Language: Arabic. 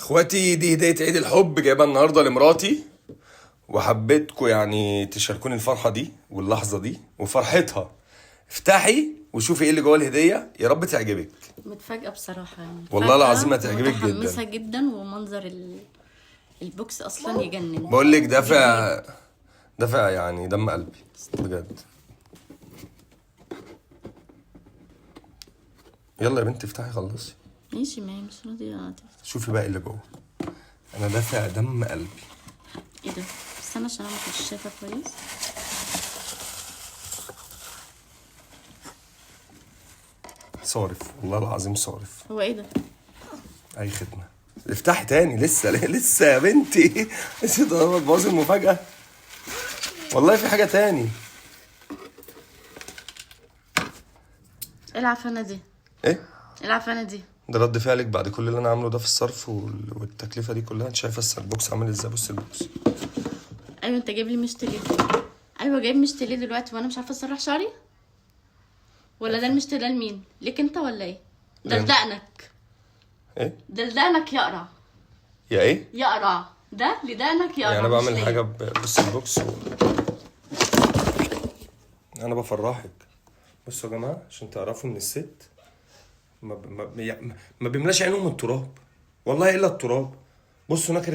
اخواتي، دي هدية عيد الحب جايبها النهارده لمراتي، وحبيتكم يعني تشاركوني الفرحة دي واللحظة دي وفرحتها. افتحي وشوفي ايه اللي جوه الهدية، يا رب تعجبك. متفاجئة بصراحة، يعني والله العظيم متفاجئة هتعجبك ومتحمسة جدا. جدا، ومنظر البوكس أصلا يجنن. بقول لك جديد. دافع يعني دم قلبي بجد. يلا يا بنتي افتحي خلصي. ماشي، ما هي مش راضية تفتح. شوفي بقى اللي جوه. انا دافع دم قلبي. ايه ده؟ استنى عشان انا ما كنتش شايفة كويس. صارف والله العظيم صارف. هو ايه ده؟ اي خدمة. افتحي تاني لسه لسه يا بنتي. لسه تبوظي المفاجأة. والله في حاجة تاني. ايه العفانة دي؟ ايه؟ ايه العفانة دي؟ ده رد فعلك بعد كل اللي انا عامله ده في الصرف والتكلفة دي كلها. انت شايفة البوكس عامل ازاي؟ بص البوكس. ايوه، انت جايب لي مشت ليه؟ ايوه، جايب مشت ليه دلوقتي وانا مش عارفة اسرح شعري؟ ولا ده المشت ده لمين؟ ليك انت ولا ايه؟ ده ليه؟ لدقنك. ايه؟ ده لدقنك يقرع. يا ايه؟ يقرع ده لدقنك يقرع. يعني انا مش بعمل ليا. حاجة بص البوكس انا بفرحك. بصوا يا جماعة عشان تعرفوا ان الست ما بيملاش عينهم من التراب، والله الا التراب. بصوا نكرة